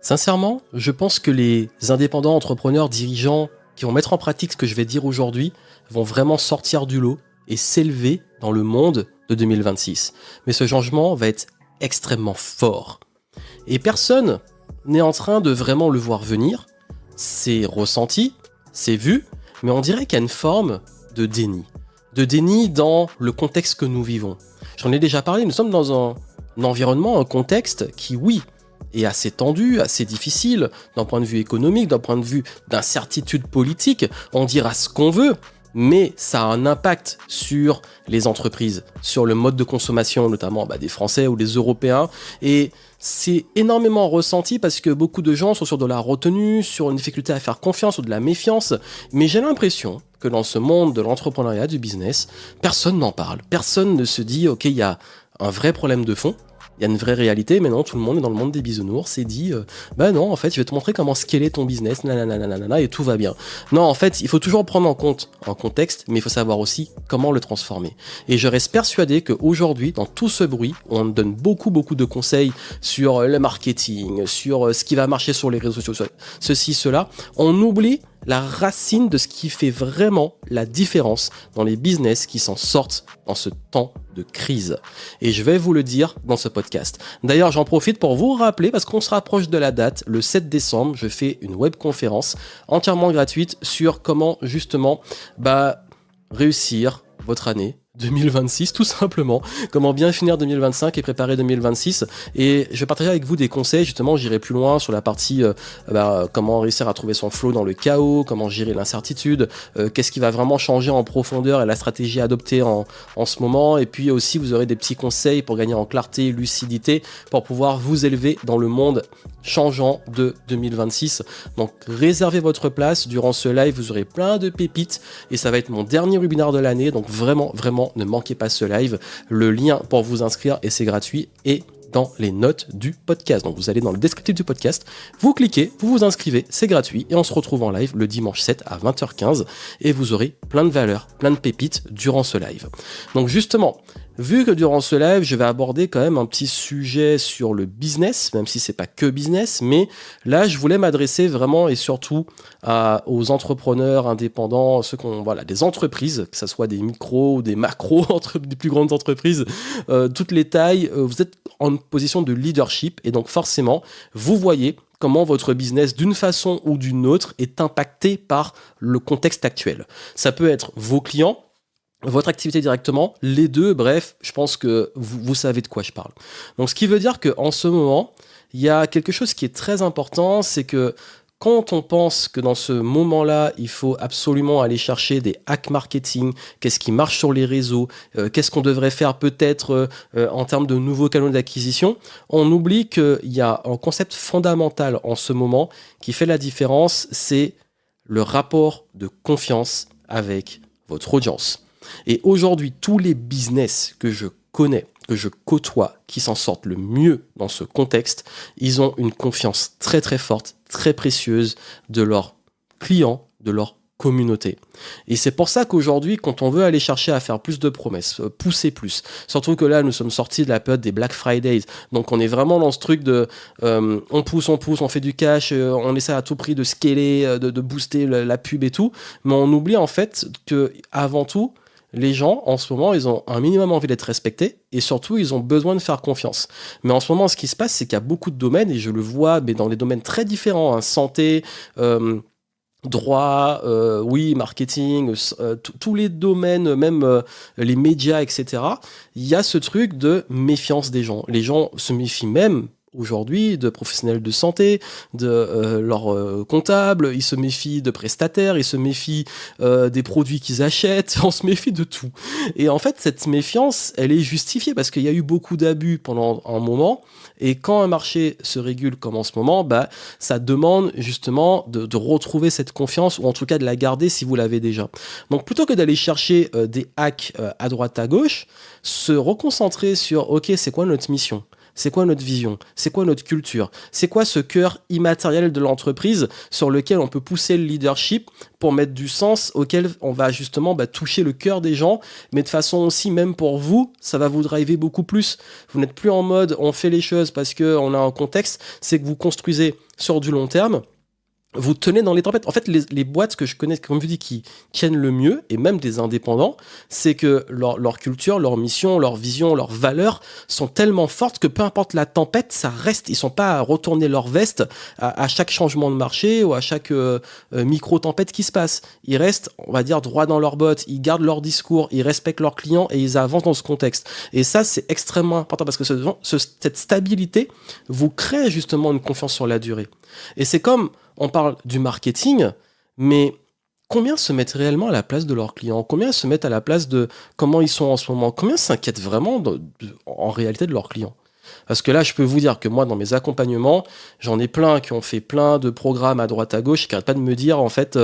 Sincèrement, je pense que les indépendants entrepreneurs dirigeants qui vont mettre en pratique ce que je vais dire aujourd'hui vont vraiment sortir du lot et s'élever dans le monde de 2026. Mais ce changement va être extrêmement fort. Et personne n'est en train de vraiment le voir venir. C'est ressenti, c'est vu, mais on dirait qu'il y a une forme de déni. De déni dans le contexte que nous vivons. J'en ai déjà parlé, nous sommes dans un environnement, un contexte qui, oui, est assez tendu, assez difficile, d'un point de vue économique, d'un point de vue d'incertitude politique. On dira ce qu'on veut, mais ça a un impact sur les entreprises, sur le mode de consommation, notamment des Français ou des Européens. Et c'est énormément ressenti parce que beaucoup de gens sont sur de la retenue, sur une difficulté à faire confiance ou de la méfiance. Mais j'ai l'impression que dans ce monde de l'entrepreneuriat, du business, personne n'en parle. Personne ne se dit, ok, il y a un vrai problème de fond. Il y a une vraie réalité, mais non, tout le monde est dans le monde des bisounours, s'est dit, non, en fait, je vais te montrer comment scaler ton business, nanana, et tout va bien. Non, en fait, il faut toujours prendre en compte un contexte, mais il faut savoir aussi comment le transformer. Et je reste persuadé qu'aujourd'hui, dans tout ce bruit, on donne beaucoup de conseils sur le marketing, sur ce qui va marcher sur les réseaux sociaux, ceci, cela. On oublie la racine de ce qui fait vraiment la différence dans les business qui s'en sortent dans ce temps de crise. Et je vais vous le dire dans ce podcast. D'ailleurs, j'en profite pour vous rappeler, parce qu'on se rapproche de la date, le 7 décembre, je fais une webconférence entièrement gratuite sur comment justement réussir votre année 2026, tout simplement. Comment bien finir 2025 et préparer 2026. Et je vais partager avec vous des conseils, justement, j'irai plus loin sur la partie comment réussir à trouver son flow dans le chaos, comment gérer l'incertitude, qu'est-ce qui va vraiment changer en profondeur et la stratégie à adopter en ce moment. Et puis aussi, vous aurez des petits conseils pour gagner en clarté, lucidité, pour pouvoir vous élever dans le monde changeant de 2026. Donc, réservez votre place. Durant ce live, vous aurez plein de pépites et ça va être mon dernier webinaire de l'année. Donc, vraiment, ne manquez pas ce live. Le lien pour vous inscrire, et c'est gratuit, est dans les notes du podcast. Donc, vous allez dans le descriptif du podcast, vous cliquez, vous vous inscrivez, c'est gratuit et on se retrouve en live le dimanche 7 à 20h15 et vous aurez plein de valeurs, plein de pépites durant ce live. Donc, justement, vu que durant ce live, je vais aborder quand même un petit sujet sur le business, même si c'est pas que business, mais là, je voulais m'adresser vraiment et surtout aux entrepreneurs indépendants, des entreprises, que ce soit des micros ou des macros, des plus grandes entreprises, toutes les tailles, vous êtes en position de leadership et donc forcément, vous voyez comment votre business, d'une façon ou d'une autre, est impacté par le contexte actuel. Ça peut être vos clients, votre activité directement, les deux, bref, je pense que vous savez de quoi je parle. Donc, ce qui veut dire qu'en ce moment, il y a quelque chose qui est très important, c'est que quand on pense que dans ce moment-là, il faut absolument aller chercher des hacks marketing, qu'est-ce qui marche sur les réseaux, qu'est-ce qu'on devrait faire peut-être en termes de nouveaux canaux d'acquisition, on oublie qu'il y a un concept fondamental en ce moment qui fait la différence, c'est le rapport de confiance avec votre audience. Et aujourd'hui, tous les business que je connais, que je côtoie, qui s'en sortent le mieux dans ce contexte, ils ont une confiance très très forte, très précieuse de leurs clients, de leur communauté. Et c'est pour ça qu'aujourd'hui, quand on veut aller chercher à faire plus de promesses, pousser plus, surtout que là, nous sommes sortis de la période des Black Fridays, donc on est vraiment dans ce truc de on pousse, on fait du cash, on essaie à tout prix de scaler, de booster la pub et tout, mais on oublie en fait que avant tout, les gens, en ce moment, ils ont un minimum envie d'être respectés et surtout, ils ont besoin de faire confiance. Mais en ce moment, ce qui se passe, c'est qu'il y a beaucoup de domaines, et je le vois, mais dans des domaines très différents, santé, droit, marketing, tous les domaines, même les médias, etc. Il y a ce truc de méfiance des gens. Les gens se méfient même aujourd'hui de professionnels de santé, de leurs comptables, ils se méfient de prestataires, ils se méfient des produits qu'ils achètent, on se méfie de tout. Et en fait, cette méfiance, elle est justifiée parce qu'il y a eu beaucoup d'abus pendant un moment, et quand un marché se régule comme en ce moment, ça demande justement de retrouver cette confiance, ou en tout cas de la garder si vous l'avez déjà. Donc plutôt que d'aller chercher des hacks à droite à gauche, se reconcentrer sur, ok, c'est quoi notre mission ? C'est quoi notre vision? C'est quoi notre culture? C'est quoi ce cœur immatériel de l'entreprise sur lequel on peut pousser le leadership pour mettre du sens, auquel on va justement toucher le cœur des gens, mais de façon aussi, même pour vous, ça va vous driver beaucoup plus. Vous n'êtes plus en mode on fait les choses parce qu'on a un contexte, c'est que vous construisez sur du long terme. Vous tenez dans les tempêtes. En fait, les boîtes que je connais, comme je dis, qui tiennent le mieux, et même des indépendants, c'est que leur culture, leur mission, leur vision, leurs valeurs sont tellement fortes que peu importe la tempête, ça reste. Ils sont pas à retourner leur veste à chaque changement de marché ou à chaque micro-tempête qui se passe. Ils restent, on va dire, droit dans leurs bottes, ils gardent leur discours, ils respectent leurs clients et ils avancent dans ce contexte. Et ça, c'est extrêmement important parce que cette stabilité vous crée justement une confiance sur la durée. Et c'est comme on parle du marketing, mais combien se mettent réellement à la place de leurs clients? Combien se mettent à la place de comment ils sont en ce moment? Combien s'inquiètent vraiment en réalité de leurs clients? Parce que là, je peux vous dire que moi, dans mes accompagnements, j'en ai plein qui ont fait plein de programmes à droite à gauche, qui n'arrêtent pas de me dire, en fait,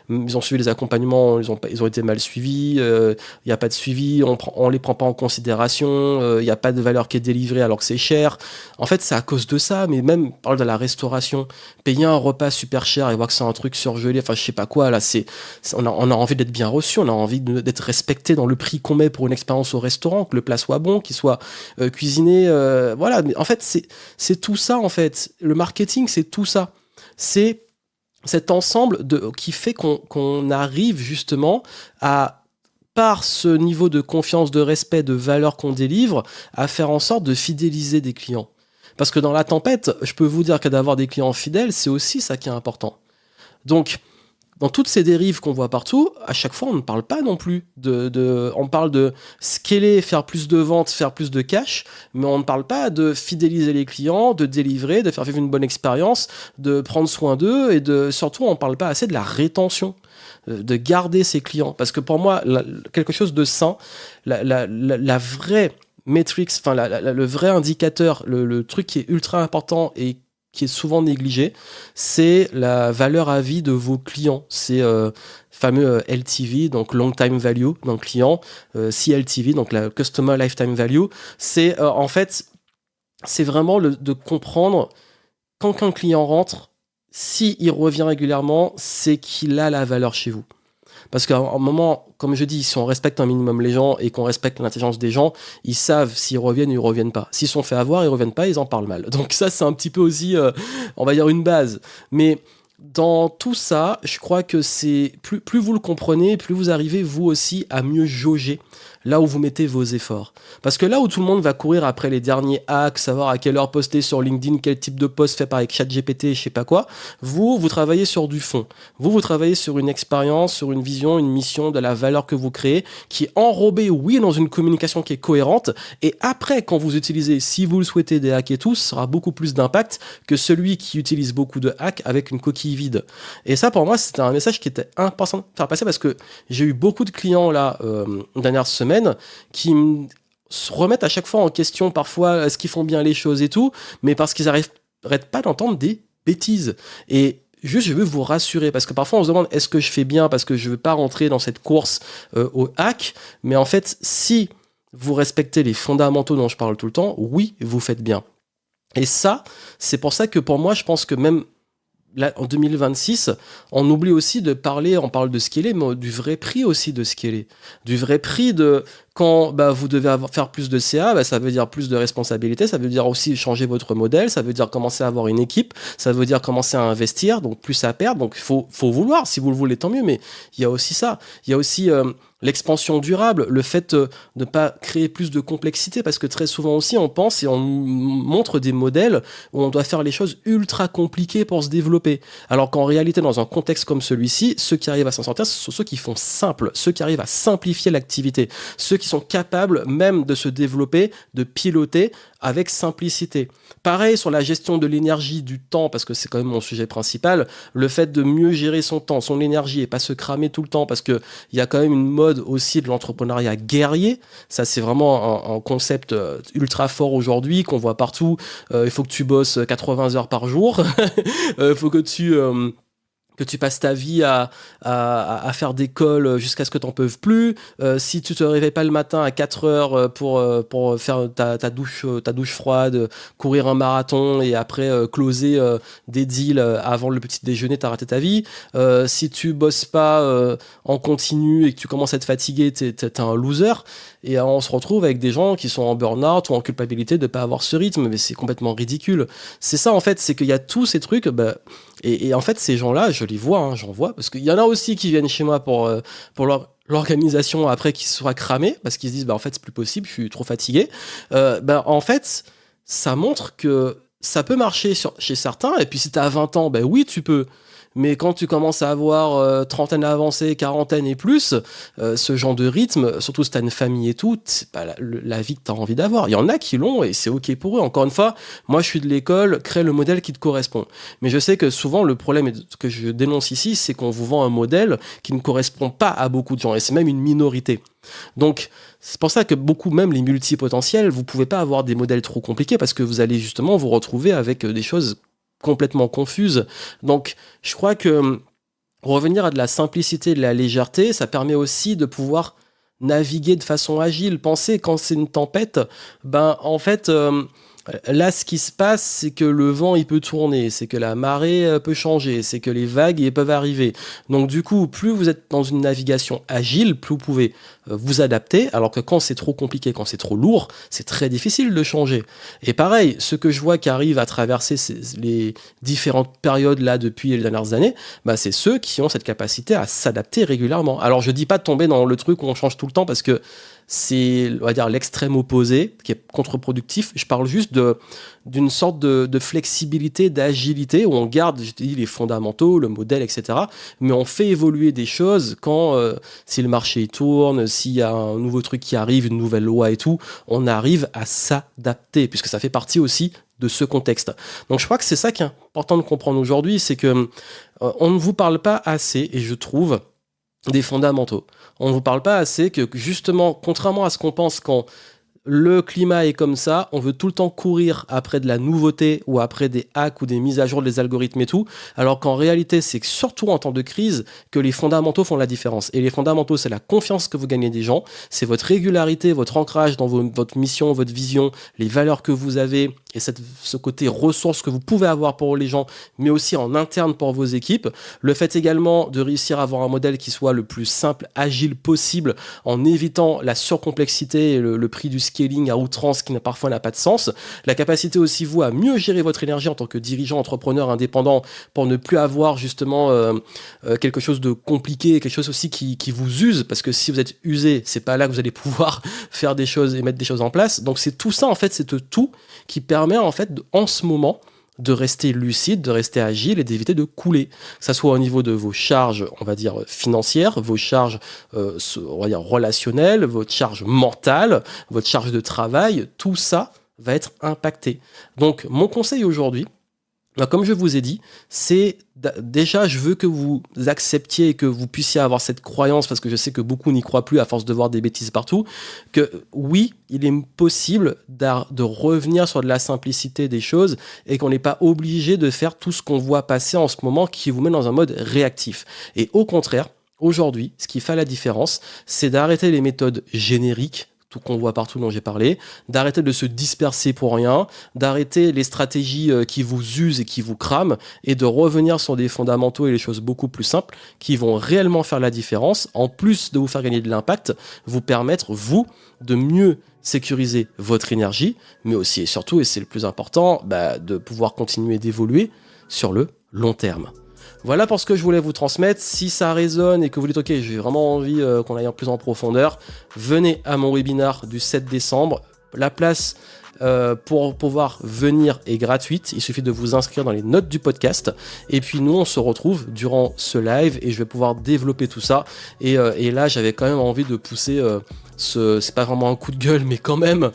ils ont suivi les accompagnements, ils ont été mal suivis, il n'y a pas de suivi, on les prend pas en considération, il n'y a pas de valeur qui est délivrée alors que c'est cher. En fait, c'est à cause de ça, mais même, on parle de la restauration, payer un repas super cher et voir que c'est un truc surgelé, enfin, je sais pas quoi, là, on a envie d'être bien reçu, on a envie d'être respecté dans le prix qu'on met pour une expérience au restaurant, que le plat soit bon, qu'il soit cuisiné, voilà, mais en fait, c'est tout ça, en fait. Le marketing, c'est tout ça. C'est cet ensemble qui fait qu'on arrive justement à, par ce niveau de confiance, de respect, de valeur qu'on délivre, à faire en sorte de fidéliser des clients. Parce que dans la tempête, je peux vous dire que d'avoir des clients fidèles, c'est aussi ça qui est important. Donc, dans toutes ces dérives qu'on voit partout, à chaque fois, on ne parle pas non plus on parle de scaler, faire plus de ventes, faire plus de cash, mais on ne parle pas de fidéliser les clients, de délivrer, de faire vivre une bonne expérience, de prendre soin d'eux et surtout, on ne parle pas assez de la rétention, de garder ses clients. Parce que pour moi, quelque chose de sain, la vraie metrics, enfin, le vrai indicateur, le truc qui est ultra important et qui est souvent négligé, c'est la valeur à vie de vos clients. C'est fameux LTV, donc Long Time Value d'un client, CLTV, donc la Customer Lifetime Value. C'est en fait, c'est vraiment de comprendre quand un client rentre, s'il revient régulièrement, c'est qu'il a la valeur chez vous. Parce qu'à un moment, comme je dis, si on respecte un minimum les gens et qu'on respecte l'intelligence des gens, ils savent s'ils reviennent ou ils reviennent pas. S'ils sont fait avoir, ils reviennent pas, ils en parlent mal. Donc ça, c'est un petit peu aussi, on va dire, une base. Mais dans tout ça, je crois que c'est plus vous le comprenez, plus vous arrivez vous aussi à mieux jauger là où vous mettez vos efforts. Parce que là où tout le monde va courir après les derniers hacks, savoir à quelle heure poster sur LinkedIn, quel type de post fait par avec ChatGPT, je sais pas quoi, vous travaillez sur du fond. Vous travaillez sur une expérience, sur une vision, une mission, de la valeur que vous créez, qui est enrobée, oui, dans une communication qui est cohérente. Et après, quand vous utilisez, si vous le souhaitez, des hacks et tout, ça aura beaucoup plus d'impact que celui qui utilise beaucoup de hacks avec une coquille vide. Et ça, pour moi, c'était un message qui était important de faire passer parce que j'ai eu beaucoup de clients là, dernière semaine, qui se remettent à chaque fois en question, parfois, est-ce qu'ils font bien les choses et tout, mais parce qu'ils n'arrêtent pas d'entendre des bêtises. Et juste, je veux vous rassurer, parce que parfois on se demande, est-ce que je fais bien parce que je veux pas rentrer dans cette course au hack, mais en fait, si vous respectez les fondamentaux dont je parle tout le temps, oui, vous faites bien. Et ça, c'est pour ça que pour moi, je pense que même là, en 2026, on oublie aussi de parler, on parle de scaler, mais du vrai prix aussi de scaler. Du vrai prix de quand vous devez faire plus de CA, ça veut dire plus de responsabilité, ça veut dire aussi changer votre modèle, ça veut dire commencer à avoir une équipe, ça veut dire commencer à investir, donc plus à perdre, donc il faut vouloir, si vous le voulez, tant mieux, mais il y a aussi ça. Il y a aussi l'expansion durable, le fait de ne pas créer plus de complexité, parce que très souvent aussi on pense et on montre des modèles où on doit faire les choses ultra compliquées pour se développer, alors qu'en réalité dans un contexte comme celui-ci, ceux qui arrivent à s'en sortir, ce sont ceux qui font simple, ceux qui arrivent à simplifier l'activité, ceux qui sont capables même de se développer, de piloter avec simplicité. Pareil sur la gestion de l'énergie, du temps, parce que c'est quand même mon sujet principal, le fait de mieux gérer son temps, son énergie et pas se cramer tout le temps, parce qu'il y a quand même une mode aussi de l'entrepreneuriat guerrier. Ça, c'est vraiment un concept ultra fort aujourd'hui, qu'on voit partout. Il faut que tu bosses 80 heures par jour. Il faut que tu que tu passes ta vie à faire des calls jusqu'à ce que t'en peuvent plus, si tu te réveilles pas le matin à 4 heures pour faire ta douche froide, courir un marathon et après closer des deals avant le petit déjeuner, t'as raté ta vie. Si tu bosses pas en continu et que tu commences à être fatigué, t'es un loser. Et on se retrouve avec des gens qui sont en burn-out ou en culpabilité de pas avoir ce rythme, mais c'est complètement ridicule. C'est ça en fait, c'est qu'il y a tous ces trucs, et en fait ces gens-là, je les vois, j'en vois, parce qu'il y en a aussi qui viennent chez moi pour l'organisation après qu'ils soient cramés, parce qu'ils se disent en fait c'est plus possible, je suis trop fatigué. En fait, ça montre que ça peut marcher chez certains, et puis si t'as 20 ans, oui tu peux. Mais quand tu commences à avoir trentaine avancée, quarantaine et plus, ce genre de rythme, surtout si t'as une famille et tout, c'est pas la vie que t'as envie d'avoir. Il y en a qui l'ont et c'est ok pour eux. Encore une fois, moi je suis de l'école, crée le modèle qui te correspond. Mais je sais que souvent le problème que je dénonce ici, c'est qu'on vous vend un modèle qui ne correspond pas à beaucoup de gens et c'est même une minorité. Donc c'est pour ça que beaucoup, même les multipotentiels, vous pouvez pas avoir des modèles trop compliqués parce que vous allez justement vous retrouver avec des choses complètement confuse. Donc, je crois que revenir à de la simplicité, de la légèreté, ça permet aussi de pouvoir naviguer de façon agile. Pensez, quand c'est une tempête, en fait, là, ce qui se passe, c'est que le vent, il peut tourner, c'est que la marée peut changer, c'est que les vagues, ils peuvent arriver. Donc, du coup, plus vous êtes dans une navigation agile, plus vous pouvez vous adapter, alors que quand c'est trop compliqué, quand c'est trop lourd, c'est très difficile de changer. Et pareil, ceux que je vois qui arrivent à traverser les différentes périodes là depuis les dernières années, c'est ceux qui ont cette capacité à s'adapter régulièrement. Alors, je dis pas de tomber dans le truc où on change tout le temps parce que c'est, on va dire, l'extrême opposé, qui est contre-productif. Je parle juste d'une sorte de flexibilité, d'agilité, où on garde, je te dis, les fondamentaux, le modèle, etc. Mais on fait évoluer des choses quand, si le marché tourne, s'il y a un nouveau truc qui arrive, une nouvelle loi et tout, on arrive à s'adapter, puisque ça fait partie aussi de ce contexte. Donc je crois que c'est ça qui est important de comprendre aujourd'hui, c'est que on ne vous parle pas assez, et je trouve, des fondamentaux. On ne vous parle pas assez que justement, contrairement à ce qu'on pense quand le climat est comme ça, on veut tout le temps courir après de la nouveauté ou après des hacks ou des mises à jour des algorithmes et tout, alors qu'en réalité, c'est surtout en temps de crise que les fondamentaux font la différence. Et les fondamentaux, c'est la confiance que vous gagnez des gens, c'est votre régularité, votre ancrage dans votre mission, votre vision, les valeurs que vous avez et ce côté ressources que vous pouvez avoir pour les gens, mais aussi en interne pour vos équipes. Le fait également de réussir à avoir un modèle qui soit le plus simple, agile possible, en évitant la surcomplexité et le prix du scaling à outrance qui parfois n'a pas de sens. La capacité aussi, vous, à mieux gérer votre énergie en tant que dirigeant, entrepreneur, indépendant, pour ne plus avoir justement quelque chose de compliqué, quelque chose aussi qui vous use, parce que si vous êtes usé, c'est pas là que vous allez pouvoir faire des choses et mettre des choses en place. Donc c'est tout ça, en fait, c'est tout qui permet, en fait, en ce moment, de rester lucide, de rester agile et d'éviter de couler. Que ça soit au niveau de vos charges, on va dire, financières, vos charges, on va dire, relationnelles, votre charge mentale, votre charge de travail, tout ça va être impacté. Donc, mon conseil aujourd'hui, comme je vous ai dit, c'est déjà, je veux que vous acceptiez et que vous puissiez avoir cette croyance, parce que je sais que beaucoup n'y croient plus à force de voir des bêtises partout, que oui, il est possible de revenir sur de la simplicité des choses et qu'on n'est pas obligé de faire tout ce qu'on voit passer en ce moment qui vous met dans un mode réactif. Et au contraire, aujourd'hui, ce qui fait la différence, c'est d'arrêter les méthodes génériques, tout qu'on voit partout dont j'ai parlé, d'arrêter de se disperser pour rien, d'arrêter les stratégies qui vous usent et qui vous crament, et de revenir sur des fondamentaux et les choses beaucoup plus simples qui vont réellement faire la différence, en plus de vous faire gagner de l'impact, vous permettre, vous, de mieux sécuriser votre énergie, mais aussi et surtout, et c'est le plus important, de pouvoir continuer d'évoluer sur le long terme. Voilà pour ce que je voulais vous transmettre. Si ça résonne et que vous dites ok, j'ai vraiment envie qu'on aille en plus en profondeur, venez à mon webinar du 7 décembre. La place pour pouvoir venir est gratuite. Il suffit de vous inscrire dans les notes du podcast. Et puis nous, on se retrouve durant ce live et je vais pouvoir développer tout ça. Et là, j'avais quand même envie de pousser c'est pas vraiment un coup de gueule, mais quand même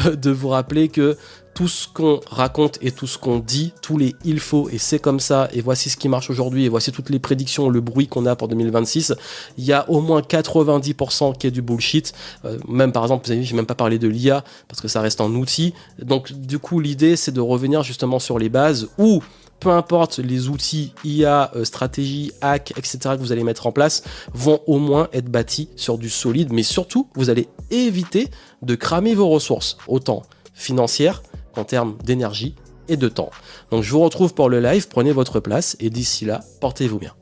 de vous rappeler que tout ce qu'on raconte et tout ce qu'on dit, tous les il faut et c'est comme ça et voici ce qui marche aujourd'hui et voici toutes les prédictions, le bruit qu'on a pour 2026, il y a au moins 90% qui est du bullshit. Même par exemple, vous avez vu, j'ai même pas parlé de l'IA parce que ça reste un outil. Donc du coup, l'idée c'est de revenir justement sur les bases où peu importe les outils IA, stratégie, hack, etc. que vous allez mettre en place, vont au moins être bâtis sur du solide. Mais surtout, vous allez éviter de cramer vos ressources, autant financières qu'en termes d'énergie et de temps. Donc je vous retrouve pour le live, prenez votre place et d'ici là, portez-vous bien.